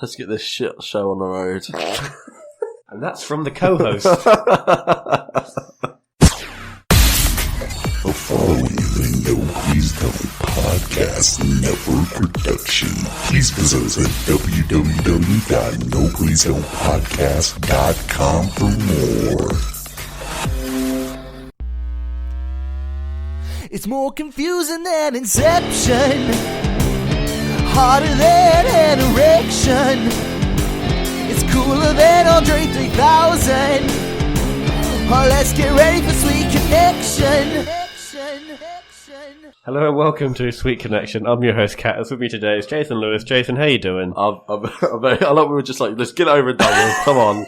Let's get this shit show on the road. And that's from the co-host. The following is a No Please Don't Podcast Network production. Please visit us at www.nopleasedon'tpodcast.com for more. It's more confusing than Inception, harder than an erection. It's cooler than Andre 3000. Oh, let's get ready for Sweet Connection. Hello and welcome to Sweet Connection. I'm your host, Catters. With me today is Jason Lewis. Jason, how you doing? I love we were just like, let's get over and done with. Come on.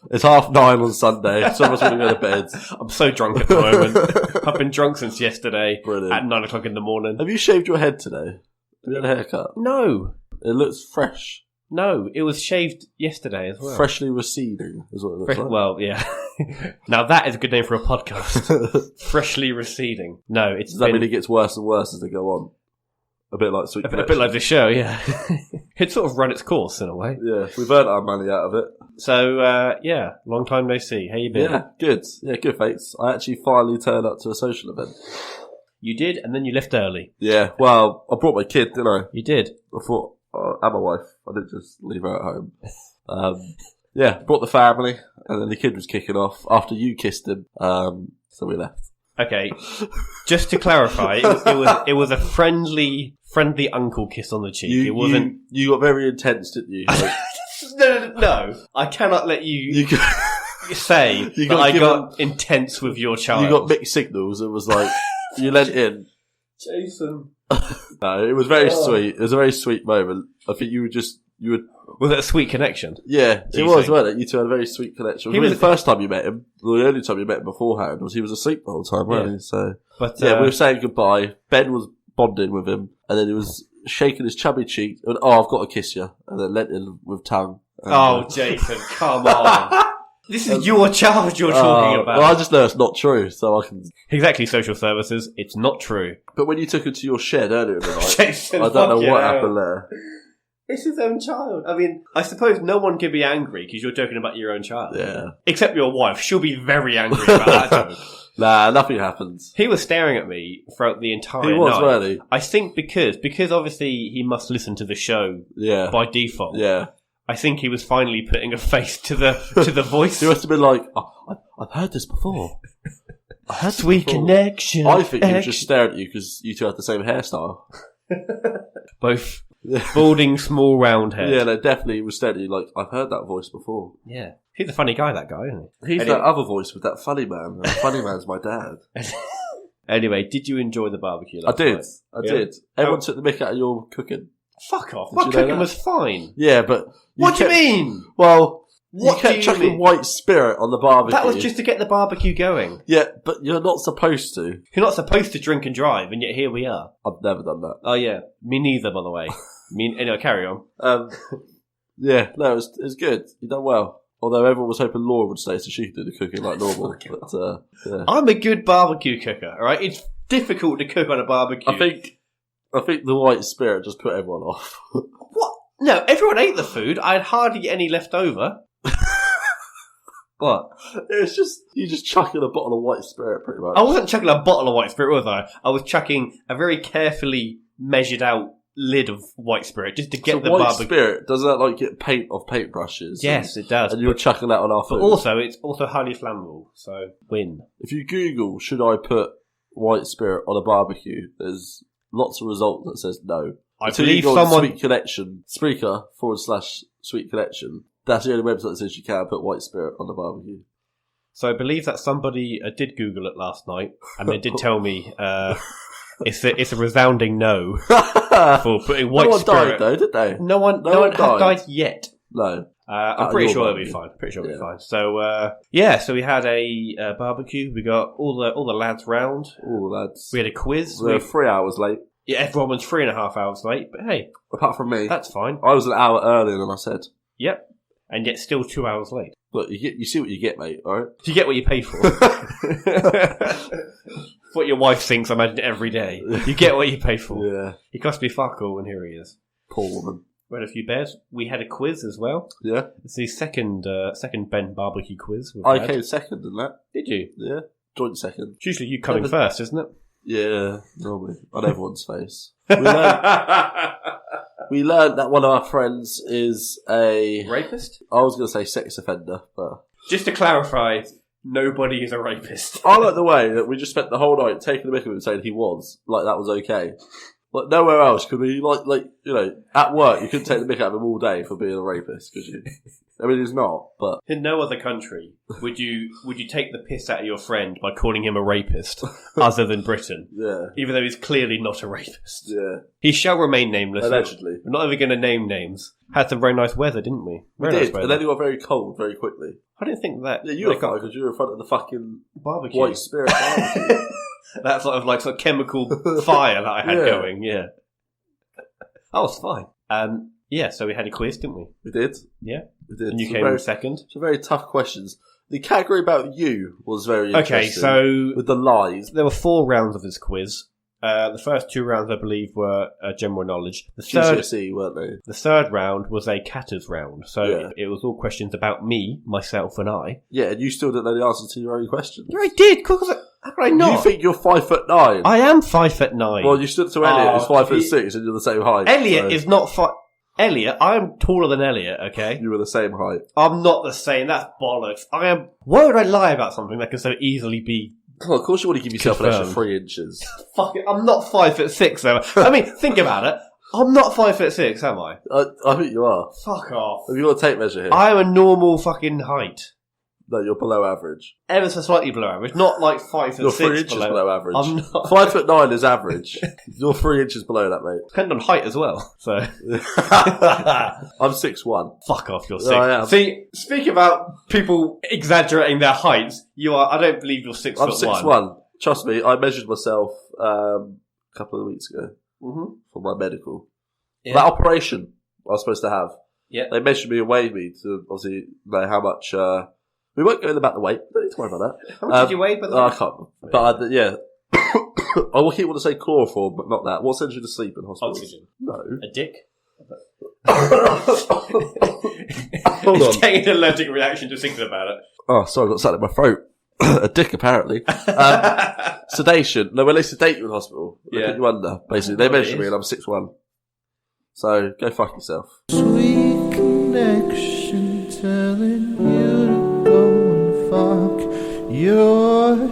It's 9:30 on Sunday. Some of us want to go to bed. I'm so drunk at the moment. I've been drunk since yesterday. Brilliant. At 9 o'clock in the morning. Have you shaved your head today? Have you had a haircut? No. It looks fresh. No, it was shaved yesterday as well. Freshly receding is what it looks like. Well, yeah. Now that is a good name for a podcast. Freshly receding. No, it's Does that mean it gets worse and worse as they go on? A bit like Sweet Connection. A bit like the show, yeah. It's sort of run its course in a way. Yeah, we've earned our money out of it. So, yeah, long time no see. How you been? Yeah, good. Yeah, good, thanks. I actually finally turned up to a social event. You did, and then you left early. Yeah, well, I brought my kid, didn't I? You did. I thought, and my wife. I didn't just leave her at home. Yeah, brought the family, and then the kid was kicking off after you kissed him, so we left. Okay. Just to clarify, it was a friendly uncle kiss on the cheek. It wasn't. You got very intense, didn't you? Like, no. I cannot let you say that I got intense with your child. You got mixed signals. It was like you leant in. Jason. No, it was very sweet. It was a very sweet moment. I think you were. Was it a sweet connection? Yeah, it was, wasn't it? You two had a very sweet connection. The first time you met him, well, the only time you met him beforehand was he was asleep the whole time, wasn't he? So, but yeah, we were saying goodbye. Ben was bonding with him, and then he was shaking his chubby cheek. And I've got to kiss you, and then lent in with tongue. And, Jason, come on! This is your child you're talking about. Well, I just know it's not true, so I can. Exactly, social services. It's not true. But when you took him to your shed earlier in the night, Jason, I don't know what happened there. It's his own child. I mean, I suppose no one can be angry because you're joking about your own child. Yeah. Except your wife. She'll be very angry about that joke. Nah, nothing happens. He was staring at me throughout the entire night. He was, wasn't he? I think because obviously he must listen to the show by default. Yeah. I think he was finally putting a face to the voice. He must have been like, I've heard this before. I heard Sweet Connection. I think he was just staring at you because you two had the same hairstyle. Both balding, small, round head. Yeah, no, definitely he was staring at you like, I've heard that voice before. Yeah. He's a funny guy, that guy, isn't he? He's that other voice with that funny man. The funny man's my dad. Anyway, did you enjoy the barbecue last night? I did. Everyone took the mick out of your cooking. Fuck off. My cooking was fine. Yeah, but... What do you mean? Well, you kept chucking white spirit on the barbecue. That was just to get the barbecue going. Yeah, but you're not supposed to. You're not supposed to drink and drive, and yet here we are. I've never done that. Oh, yeah. Me neither, by the way. Anyway, carry on. Yeah, no, it was good. You done well. Although everyone was hoping Laura would stay so she could do the cooking like normal. But, yeah. I'm a good barbecue cooker, alright? It's difficult to cook on a barbecue. I think the white spirit just put everyone off. What? No, everyone ate the food. I had hardly any left over. What? It was just, you just chucking a bottle of white spirit pretty much. I wasn't chucking a bottle of white spirit, was I? I was chucking a very carefully measured out lid of white spirit just to get the white barbecue. Spirit, doesn't that like get paint off paintbrushes? Yes, it does. And you were chucking that on our food. But also, it's also highly flammable, so win. If you Google, should I put white spirit on a barbecue, there's lots of results that says no. I believe someone... Sweet Connection, Spreaker/Sweet Connection. That's the only website that says you can put white spirit on the barbecue. So I believe that somebody did Google it last night, and they did tell me it's a resounding no for putting white spirit. No one died though, did they? No one has died yet. No. I'm pretty sure it'll be fine. Be fine. So so we had a barbecue. We got all the lads round. All the lads. We had a quiz. We were 3 hours late. Yeah, everyone was 3.5 hours late, but hey. Apart from me. That's fine. I was an hour earlier than I said. Yep. And yet still 2 hours late. Look, you see what you get, mate, alright? You get what you pay for. What your wife thinks, I imagine, every day. You get what you pay for. Yeah. He cost me fuck all, and here he is. Poor woman. Read a few bears. We had a quiz as well. Yeah. It's the second Ben barbecue quiz. I came second in that. Did you? Yeah. Joint second. It's usually you coming first, isn't it? Yeah, normally. On everyone's face. We learned that one of our friends is a... Rapist? I was going to say sex offender, but... Just to clarify, nobody is a rapist. I like the way that we just spent the whole night taking the mick of him and saying he was. Like, that was okay. Like, nowhere else could we, like, you know, at work, you couldn't take the mick out of him all day for being a rapist, could you? I mean, he's not, but... In no other country would you take the piss out of your friend by calling him a rapist, other than Britain. Yeah. Even though he's clearly not a rapist. Yeah. He shall remain nameless. Allegedly. We're not even going to name names. Had some very nice weather, didn't we? We did, and then it got very cold very quickly. I didn't think that... Yeah, you were fine, because you were in front of the fucking... Barbecue. White Spirit barbecue. That sort of chemical fire that I had going, yeah. That was fine. Yeah, so we had a quiz, didn't we? We did. Yeah. We did. And you came in second. Some very tough questions. The category about you was very interesting. Okay, so... With the lies. There were 4 rounds of this quiz. The first 2 rounds, I believe, were general knowledge. The GCSE, weren't they? The third round was a Catters round. So it was all questions about me, myself, and I. Yeah, and you still didn't know the answer to your own questions. Yeah, I did. How could I not? You think you're 5'9"? I am 5'9". Well, you stood to Elliot, who's 5'6", and you're the same height. Elliot is not Elliot, I am taller than Elliot, okay? You were the same height. I'm not the same, that's bollocks. Why would I lie about something that can so easily be... Well, of course you want to give yourself an extra 3 inches. Fuck it, I'm not 5'6", though. I mean, think about it. I'm not 5'6", am I? I think you are. Fuck off. Have you got a tape measure here? I am a normal fucking height. No, you're below average. Ever so slightly below average. Not like 5'6". You're 3 inches below average. I'm not. 5'9" is average. You're 3 inches below that, mate. Depends on height as well. So I'm 6'1". Fuck off, you're 6. I am. See, speak about people exaggerating their heights. You are. I don't believe you're 6'1". I'm 6'1". Trust me, I measured myself a couple of weeks ago for my medical. Yeah. That operation I was supposed to have. Yeah. They measured me and weighed me to obviously know how much. We won't go in about the weight. Don't need to worry about that. How much did you weigh? I can't. But yeah. I will keep wanting to say chloroform, but not that. What sends you to sleep in hospital? Oxygen. No. A dick? Hold on. He's getting an allergic reaction just thinking about it. Oh, sorry, I got something in my throat. A dick, apparently. Sedation. No, when they sedate you in hospital, they put you under, basically. They measure me and I'm 6'1". So, go fuck yourself. Sweet connection telling you to go and fuck yourself.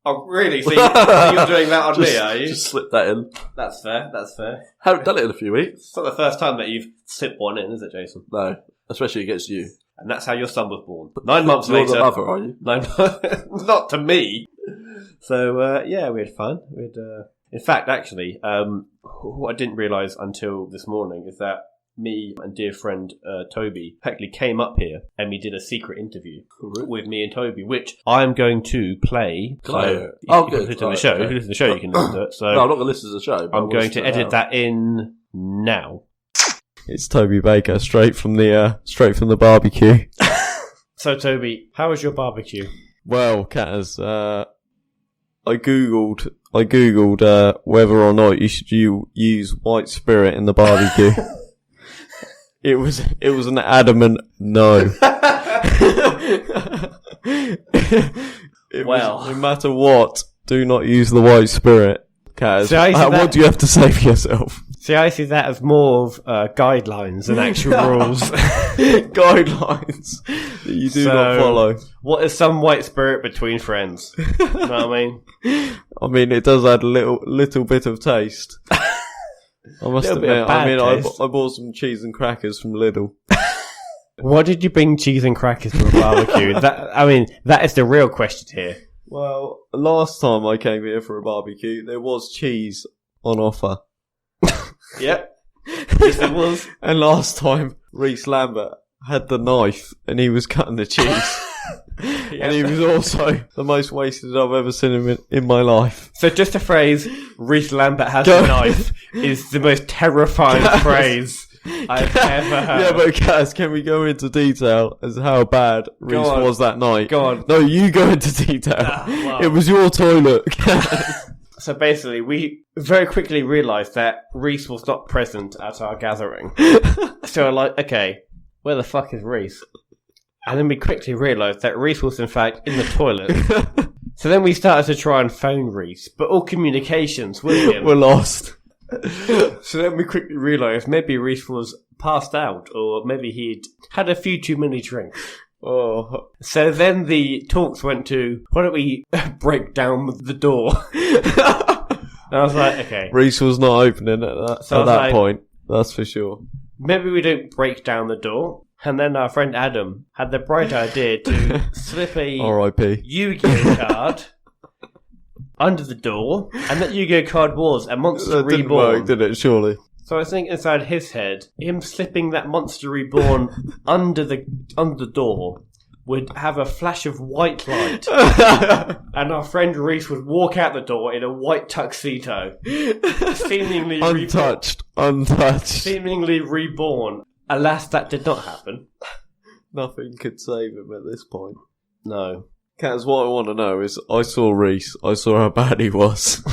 Oh, really? So you're doing that on me, are you? Just slip that in. That's fair, that's fair. Haven't done it in a few weeks. It's not the first time that you've slipped one in, is it, Jason? No, especially against you. And that's how your son was born. 9 months You're later. the mother, are you? 9 months. Not to me. So, yeah, we had fun. In fact, actually, what I didn't realise until this morning is that me and dear friend Toby actually came up here and we did a secret interview with me and Toby, which I'm going to play. Good. Listen to the show. If you listen to the show, you can listen to it. So no, I'm not going to listen to the show. I'm going to edit that in now. It's Toby Baker, straight from the barbecue. So Toby, how was your barbecue? Well, Catters, I googled whether or not you should use white spirit in the barbecue. It was an adamant no. No matter what, do not use the white spirit, Catters. What do you have to say for yourself? See, I see that as more of guidelines than actual rules. Guidelines that you do not follow. What is some white spirit between friends? You know what I mean? I mean, it does add a little bit of taste. I must admit, I bought some cheese and crackers from Lidl. Why did you bring cheese and crackers to a barbecue? That is the real question here. Well, last time I came here for a barbecue, there was cheese on offer. Yep. Yes, there was. And last time, Reese Lambert had the knife and he was cutting the cheese. And he was also the most wasted I've ever seen him in my life. So just a phrase, Reese Lambert has a knife, is the most terrifying phrase I've ever heard. Yeah, but guys, can we go into detail as how bad Reese was that night? Go on. No, you go into detail. Wow. It was your toilet. So basically, we very quickly realised that Reese was not present at our gathering. So we're like, okay, where the fuck is Reese? And then we quickly realised that Reese was in fact in the toilet. So then we started to try and phone Reese, but all communications with him were lost. So then we quickly realised maybe Reese was passed out, or maybe he'd had a few too many drinks. Oh. So then the talks went to, why don't we break down the door? And I was like, okay. Reese was not opening at that point, that's for sure. Maybe we don't break down the door. And then our friend Adam had the bright idea to slip a R.I.P. Yu-Gi-Oh card under the door, and that Yu-Gi-Oh card was a Monster That didn't Reborn. work, did it, surely? So I think inside his head, him slipping that Monster Reborn under the door would have a flash of white light, and our friend Reese would walk out the door in a white tuxedo, seemingly untouched, seemingly reborn. Alas, that did not happen. Nothing could save him at this point. No. Kaz, what I want to know is, I saw Reese, I saw how bad he was.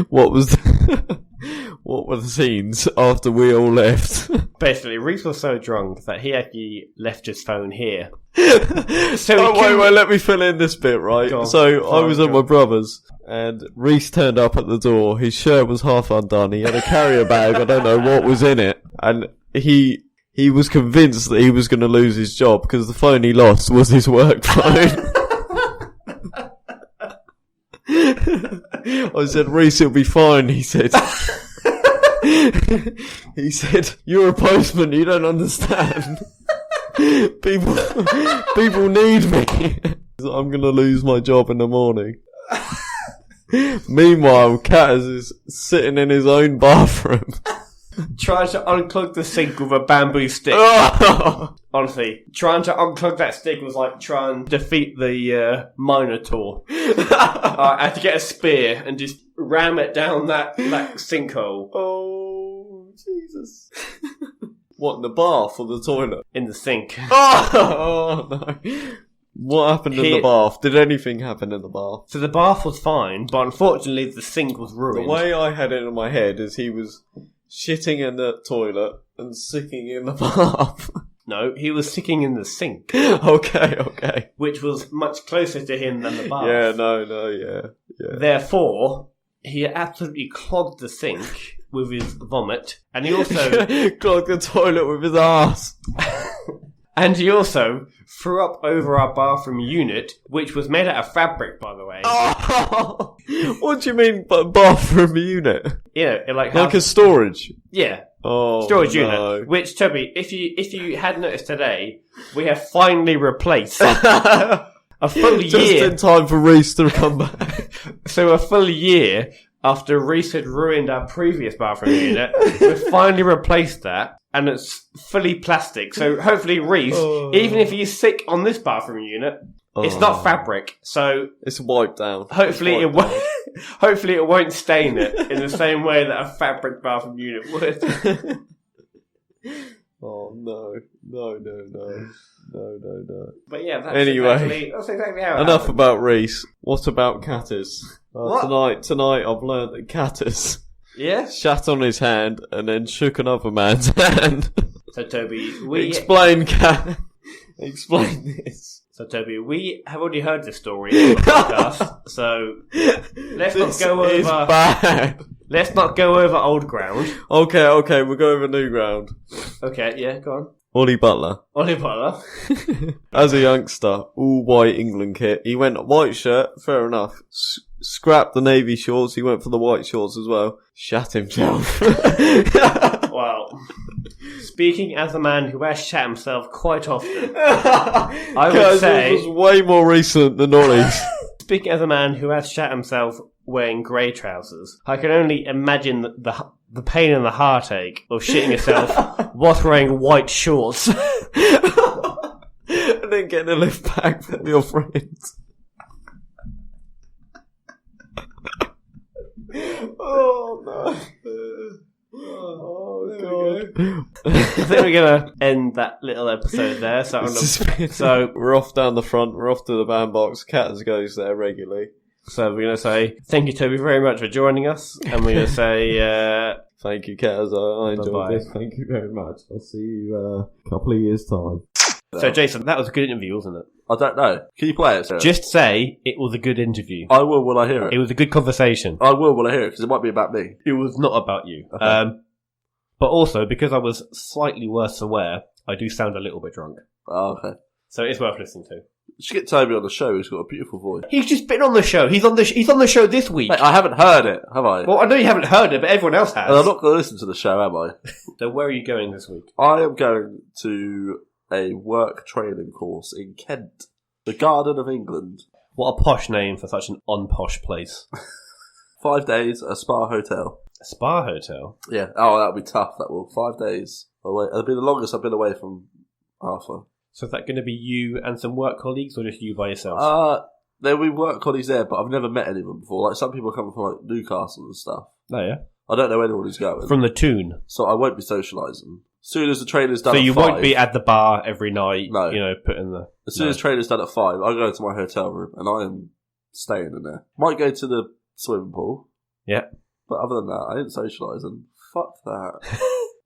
What were the scenes after we all left? Basically, Reese was so drunk that he actually left his phone here. So wait, let me fill in this bit, right? I was at my brother's, and Reese turned up at the door. His shirt was half undone. He had a carrier bag. I don't know what was in it. And he was convinced that he was going to lose his job because the phone he lost was his work phone. I said, Reese, it'll be fine, he said. He said, you're a postman, you don't understand. People need me. I'm going to lose my job in the morning. Meanwhile, Catters is sitting in his own bathroom. Trying to unclog the sink with a bamboo stick. Honestly, trying to unclog that stick was like trying to defeat the Minotaur. I had to get a spear and just ram it down that sinkhole. Oh, Jesus. What, in the bath or the toilet? In the sink. Oh no. What happened in the bath? Did anything happen in the bath? So the bath was fine, but unfortunately the sink was ruined. The way I had it in my head is he was shitting in the toilet and sicking in the bath. No, he was sicking in the sink. Okay. Which was much closer to him than the bath. Yeah. Therefore, he absolutely clogged the sink with his vomit, and he also clogged the toilet with his ass. And he also threw up over our bathroom unit, which was made out of fabric, by the way. Oh, what do you mean bathroom unit? Yeah, like a storage? Yeah. Oh, storage unit. Which, Toby, if you had noticed today, we have finally replaced a full year. Just in time for Reese to come back. So a full year after Reese had ruined our previous bathroom unit, we've finally replaced that. And it's fully plastic, so hopefully Reese, even if he's sick on this bathroom unit, it's not fabric, so it's wiped down. Hopefully it won't. Hopefully it won't stain it in the same way that a fabric bathroom unit would. Oh no! But yeah, that's anyway, that's exactly how. Enough happened. About Reese. What about Catters? Tonight I've learned that Catters. Yeah? Shat on his hand and then shook another man's hand. So, Toby, Explain this. So, Toby, we have already heard this story on the podcast, so let's not go over old ground. Okay, we'll go over new ground. Okay, yeah, go on. Ollie Butler. As a youngster, all white England kit. He went white shirt, fair enough. Scrapped the navy shorts, he went for the white shorts as well. Shat himself. Wow. Speaking as a man who has shat himself quite often, I would say... it was way more recent than Ollie's. Speaking as a man who has shat himself wearing grey trousers, I can only imagine the pain and the heartache of shitting yourself whilst wearing white shorts. And then getting a lift back from your friends. Oh no. Oh god. I think we're gonna end that little episode there. So we're off down the front, we're off to the bandbox. Catters goes there regularly. So we're going to say, thank you, Toby, very much for joining us. And we're going to say, thank you, Catters. I enjoyed Bye-bye. this. Thank you very much. I'll see you a couple of years' time. So, Jason, that was a good interview, wasn't it? I don't know. Can you play it? Sarah? Just say it was a good interview. I will when I hear it. It was a good conversation. I will when I hear it, because it might be about me. It was not about you. Okay. But also, because I was slightly worse aware, I do sound a little bit drunk. Oh, okay. So it's worth listening to. You should get Toby on the show. He's got a beautiful voice. He's just been on the show. He's on the show this week. Mate, I haven't heard it, have I? Well, I know you haven't heard it, but everyone else has. And I'm not going to listen to the show, am I? So where are you going this week? I am going to a work training course in Kent, the Garden of England. What a posh name for such an unposh place. 5 days, a spa hotel. A spa hotel? Yeah. Oh, that'll be tough, that will. 5 days away. It'll be the longest I've been away from Arthur. So is that going to be you and some work colleagues, or just you by yourself? There'll be work colleagues there, but I've never met any of them before. Like, some people come from, like, Newcastle and stuff. Oh, yeah? I don't know anyone who's going. From the Toon? So I won't be socialising. As soon as the training's done So at you 5, won't be at the bar every night, No. put in the... As soon as training's done at 5, I go to my hotel room, and I am staying in there. Might go to the swimming pool. Yeah. But other than that, I didn't socialise, and fuck that.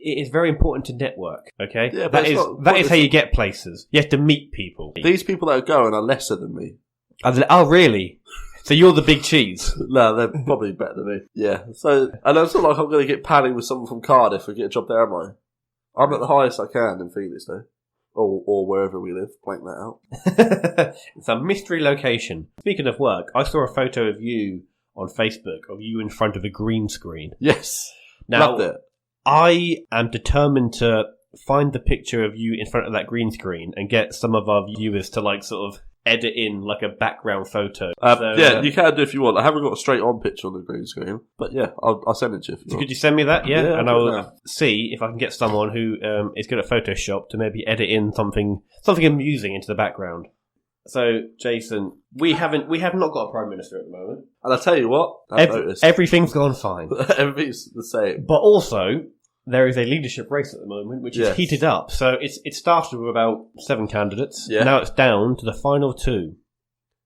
It is very important to network, okay? Yeah, but that is how you get places. You have to meet people. These people that are going are lesser than me. Oh, really? So you're the big cheese? No, they're probably better than me. Yeah. So, and it's not like I'm going to get padding with someone from Cardiff and get a job there, am I? I'm at the highest I can in Phoenix, though. Or wherever we live. Blank that out. It's a mystery location. Speaking of work, I saw a photo of you on Facebook, of you in front of a green screen. Yes. Now, Loved it. I am determined to find the picture of you in front of that green screen and get some of our viewers to sort of edit in a background photo. You can do if you want. I haven't got a straight on picture on the green screen, but yeah, I'll send it to you. If you Could you send me that? Yeah, and I'll I'll see if I can get someone who is good at Photoshop to maybe edit in something amusing into the background. So, Jason, we have not got a Prime Minister at the moment. And I'll tell you what, I've noticed. Everything's gone fine. Everything's the same. But also, there is a leadership race at the moment, which is heated up. So it started with about 7 candidates. Yeah. Now it's down to the final 2.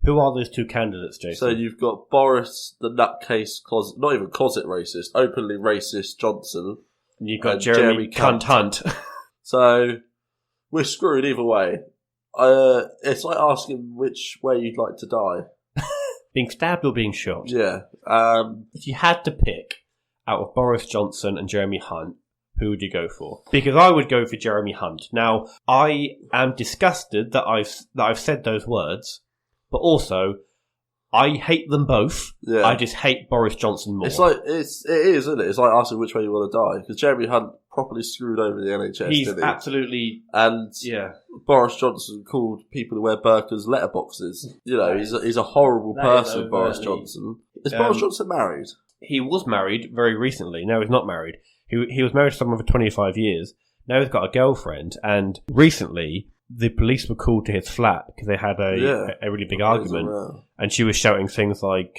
Who are those 2 candidates, Jason? So you've got Boris, the nutcase, not even closet racist, openly racist Johnson. And you've got Jeremy Cunt Hunt. So we're screwed either way. It's like asking which way you'd like to die. Being stabbed or being shot? Yeah. If you had to pick out of Boris Johnson and Jeremy Hunt, who would you go for? Because I would go for Jeremy Hunt. Now, I am disgusted that I've said those words, but also I hate them both. Yeah. I just hate Boris Johnson more. It's like it is, isn't it? It's like asking which way you want to die, because Jeremy Hunt properly screwed over the NHS. He's didn't he? absolutely, and Boris Johnson called people who wear burqas letterboxes. He's a horrible person. Boris Johnson. Is Boris Johnson married? He was married very recently. No, he's not married. He was married to someone for 25 years. Now he's got a girlfriend, and recently the police were called to his flat because they had a really big argument, and she was shouting things like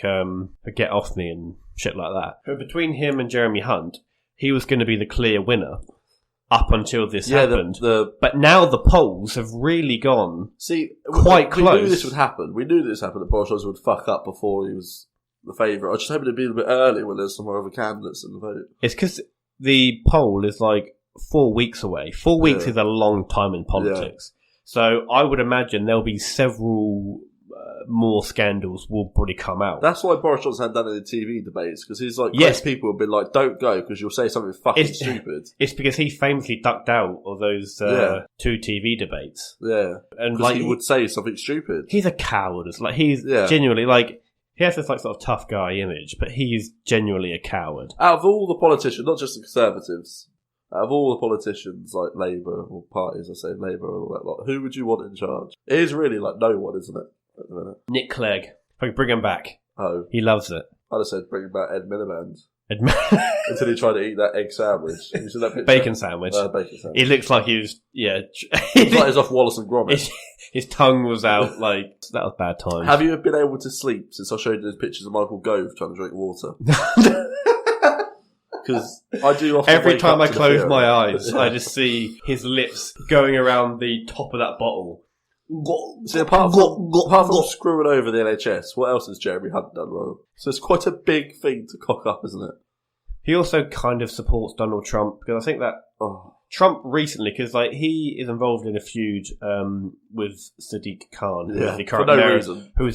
"get off me" and shit like that. But between him and Jeremy Hunt, he was going to be the clear winner up until this happened. But now the polls have really gone quite close. We knew this would happen. We knew this happened, that Boris Johnson would fuck up before he was the favourite. I just hoping it'd be a bit early when there's some more other candidates in the vote. It's because the poll is 4 weeks away. 4 weeks is a long time in politics. Yeah. So I would imagine there'll be several more scandals will probably come out. That's why Boris Johnson hadn't done any TV debates, because he's most people have been like, don't go because you'll say something fucking stupid. It's because he famously ducked out of those 2 TV debates. Yeah. And he would say something stupid. He's a coward. He's genuinely he has this sort of tough guy image, but he's genuinely a coward. Out of all the politicians, not just the Conservatives, out of all the politicians, like Labour or parties, I say Labour and all that lot, who would you want in charge? It is really no one, isn't it, at the minute? Nick Clegg. If I could bring him back. Oh. He loves it. I'd have said bring back Ed Miliband. Until he tried to eat that egg sandwich. Have you seen that picture? Bacon sandwich. Bacon sandwich. He looks like he was, It's like he was off Wallace and Gromit. His tongue was out, that was bad times. Have you been able to sleep since I showed you those pictures of Michael Gove trying to drink water? Because I do often every time I close my eyes, I just see his lips going around the top of that bottle. See, apart from screwing over the NHS, what else has Jeremy Hunt done wrong? So it's quite a big thing to cock up, isn't it? He also kind of supports Donald Trump, because I think that Trump recently, because like he is involved in a feud with Sadiq Khan, who is the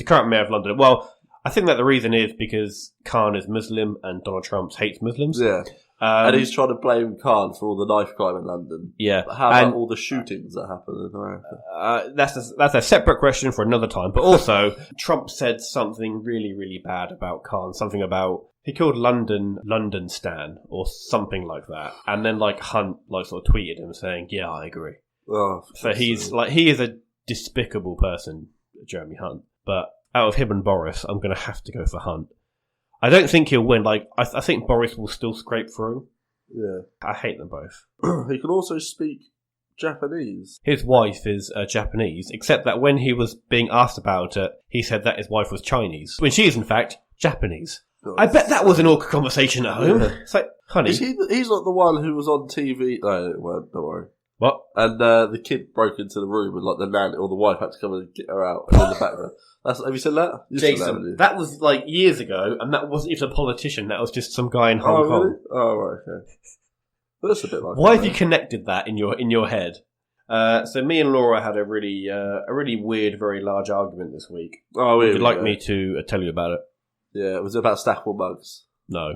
current mayor of London. Well, I think that the reason is because Khan is Muslim and Donald Trump hates Muslims. Yeah. And he's trying to blame Khan for all the knife crime in London. Yeah. But how about all the shootings that happen in America? That's a separate question for another time. But also, Trump said something really, really bad about Khan. Something about, he called London Stan or something like that. And then like Hunt like sort of tweeted him saying, yeah, I agree. Oh, so he's like, he is a despicable person, Jeremy Hunt. But out of him and Boris, I'm going to have to go for Hunt. I don't think he'll win. Like, I think Boris will still scrape through. Yeah. I hate them both. He can also speak Japanese. His wife is Japanese, except that when he was being asked about it, he said that his wife was Chinese, when she is, in fact, Japanese. God. I bet that was an awkward conversation at home. Yeah. It's like, honey. He's not the one who was on TV. No, well, don't worry. What? And the kid broke into the room and like the nanny or the wife had to come and get her out in the background. Have you seen that? Jason, that was like years ago, and that wasn't even a politician. That was just some guy in Hong Kong. Really? Oh, right, okay. That's a bit like. Why have you connected that in your head? So me and Laura had a really weird, very large argument this week. Oh, would you like me to tell you about it? Yeah, was it about stackable mugs? No,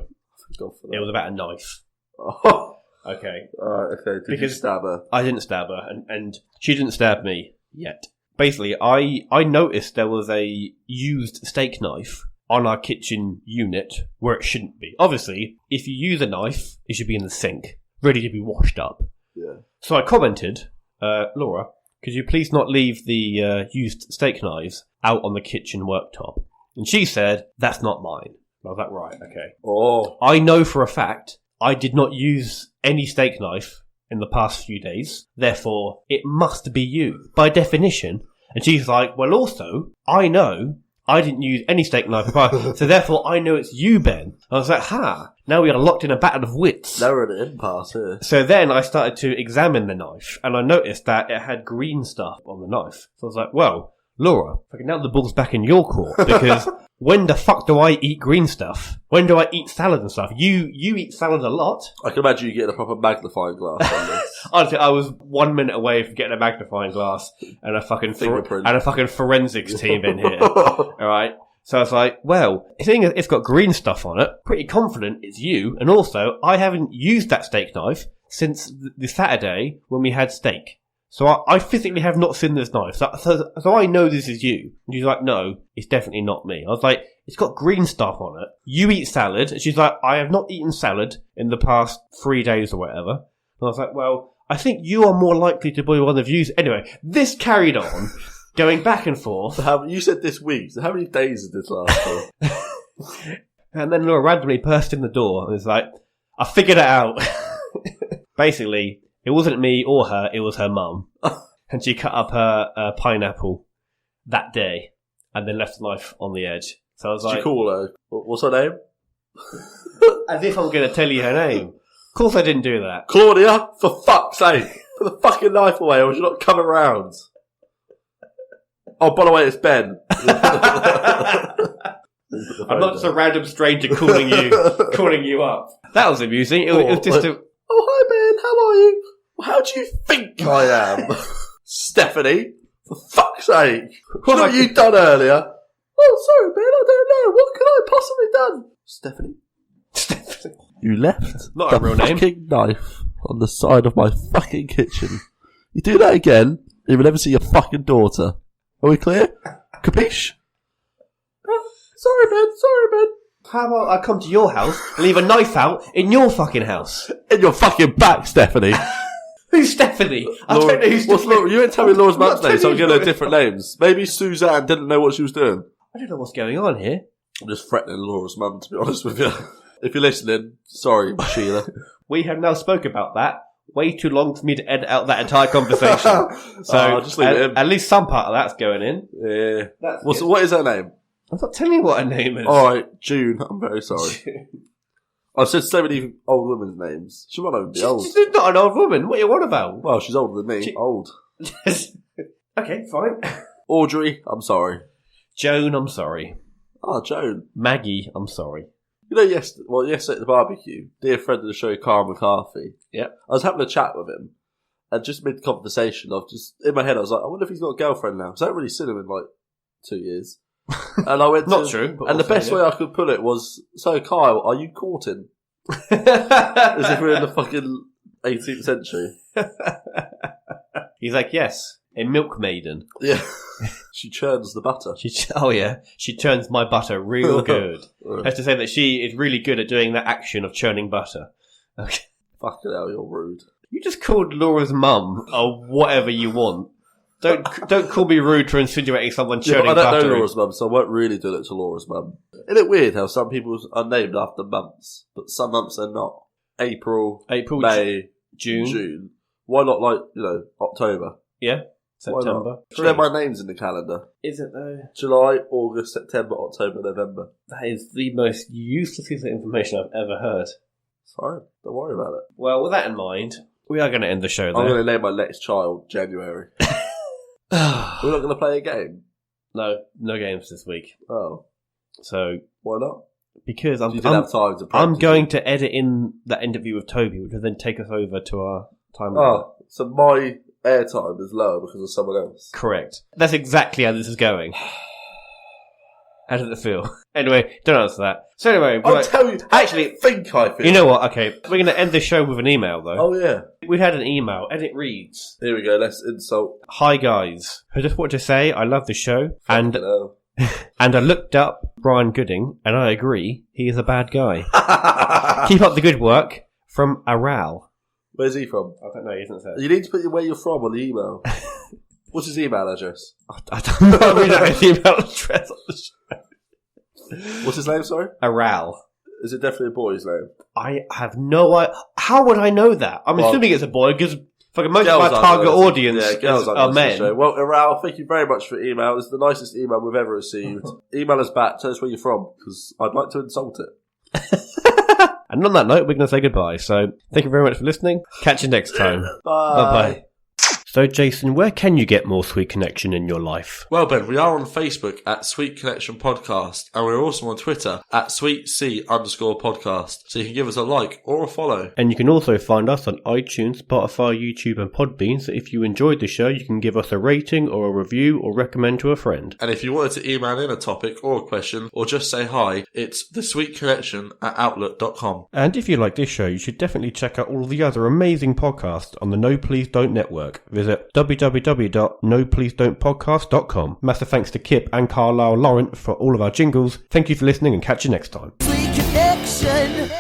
it was about a knife. Oh. Okay. Alright, okay. Did you stab her? I didn't stab her, and she didn't stab me yet. Basically, I noticed there was a used steak knife on our kitchen unit where it shouldn't be. Obviously, if you use a knife, it should be in the sink, ready to be washed up. Yeah. So I commented, Laura, could you please not leave the used steak knives out on the kitchen worktop? And she said, that's not mine. I was like, right, okay. Oh. I know for a fact I did not use any steak knife in the past few days. Therefore, it must be you, by definition. And she's like, well, also, I know I didn't use any steak knife prior, so therefore I know it's you, Ben. I was like, now we are locked in a battle of wits. Now we're at an impasse here. So then I started to examine the knife, and I noticed that it had green stuff on the knife. So I was like, well, Laura, now the ball's back in your court, because when the fuck do I eat green stuff? When do I eat salad and stuff? You eat salad a lot. I can imagine you getting a proper magnifying glass on this. Honestly, I was 1 minute away from getting a magnifying glass and a fucking forensics team in here. Alright? So I was like, well, seeing as it's got green stuff on it, pretty confident it's you, and also, I haven't used that steak knife since the Saturday when we had steak. So I physically have not seen this knife. So I know this is you. And she's like, no, it's definitely not me. I was like, it's got green stuff on it. You eat salad. And she's like, I have not eaten salad in the past 3 days or whatever. And I was like, well, I think you are more likely to be one of you. Anyway, this carried on, going back and forth. You said this week. So how many days did this last for? And then Laura randomly burst in the door and was like, I figured it out. Basically, it wasn't me or her, it was her mum. And she cut up her pineapple that day and then left the knife on the edge. So I was like... Did you call her? What's her name? As if I'm going to tell you her name. Of course I didn't do that. Claudia, for fuck's sake. Put the fucking knife away or you're not coming around. Oh, by the way, it's Ben. I'm not just a random stranger calling you up. That was amusing. It was just a... Oh, hi Ben, how are you? How do you think I am? Stephanie, for fuck's sake. What have you done earlier? Oh, sorry Ben, I don't know. What could I have possibly done? Stephanie. You left not a real name. Fucking knife on the side of my fucking kitchen. You do that again, you will never see your fucking daughter. Are we clear? Capiche? Sorry Ben. How about I come to your house, leave a knife out in your fucking house? In your fucking back, Stephanie. Who's Stephanie? I don't know who's Stephanie. Laura? You didn't tell me Laura's mum's name, so I'm giving her different names. Maybe Suzanne didn't know what she was doing. I don't know what's going on here. I'm just threatening Laura's mum, to be honest with you. If you're listening, sorry, Sheila. We have now spoke about that. Way too long for me to edit out that entire conversation. So just leave it in. At least some part of that's going in. Yeah. What is her name? I'm not telling you what her name is. Alright, June. I'm very sorry. I've said so many old women's names. She might not even be old. She's not an old woman. What are you on about? Well, she's older than me. Old. Okay, fine. Audrey, I'm sorry. Joan, I'm sorry. Oh, Joan. Maggie, I'm sorry. You know, yesterday at the barbecue, dear friend of the show, Carl McCarthy. Yeah. I was having a chat with him, and just mid-conversation, in my head, I was like, I wonder if he's got a girlfriend now, because I haven't really seen him in, 2 years. And I went Not true. And the best way I could put it was, so Kyle, are you courting? As if we're in the fucking 18th century. He's like, yes, a milk maiden. Yeah. She churns the butter. She churns my butter real good. I have to say that she is really good at doing that action of churning butter. Okay. Fucking hell, you're rude. You just called Laura's mum or whatever you want. Don't call me rude for insinuating someone churning butter. I don't know Laura's mum, so I won't really do it to Laura's mum. Isn't it weird how some people are named after months, but some months are not? April, May, June. Why not October? Yeah. September. My name's in the calendar. Is it though? July, August, September, October, November. That is the most useless piece of information I've ever heard. Fine, don't worry about it. Well, with that in mind, we are going to end the show there. I'm going to name my next child January. We're not going to play a game? No games this week. Oh. So why not? Because I'm going to edit in that interview with Toby, which will then take us over to our time. Oh, so my airtime is lower because of someone else. Correct. That's exactly how this is going. How does it feel? Anyway, don't answer that. So anyway, I'll tell you. Actually, I feel. You know what? Okay, we're going to end the show with an email, though. Oh yeah, we had an email, and it reads. Here we go. Let's insult. Hi guys, I just want to say I love the show, and I looked up Brian Gooding, and I agree, he is a bad guy. Keep up the good work from Aral. Where's he from? I don't know. He hasn't said. You need to put where you're from on the email. What's his email address? I don't know. We don't have his email address on the show. What's his name, sorry? Aral. Is it definitely a boy's name? I have no idea. How would I know that? I'm assuming it's a boy because most of my target audience are men. Well, Aral, thank you very much for your email. It's the nicest email we've ever received. Email us back. Tell us where you're from because I'd like to insult it. And on that note, we're going to say goodbye. So thank you very much for listening. Catch you next time. Bye. Bye. So, Jason, where can you get more Sweet Connection in your life? Well, Ben, we are on Facebook at Sweet Connection Podcast, and we're also on Twitter at SweetC_podcast. So you can give us a like or a follow. And you can also find us on iTunes, Spotify, YouTube, and Podbean. So if you enjoyed the show, you can give us a rating or a review or recommend to a friend. And if you wanted to email in a topic or a question or just say hi, it's thesweetconnection@outlook.com. And if you like this show, you should definitely check out all the other amazing podcasts on the No Please Don't Network. Visit www.nopleasedon'tpodcast.com. Massive thanks to CIPP and Carlyle Laurent for all of our jingles. Thank you for listening and catch you next time. Sweet Connection.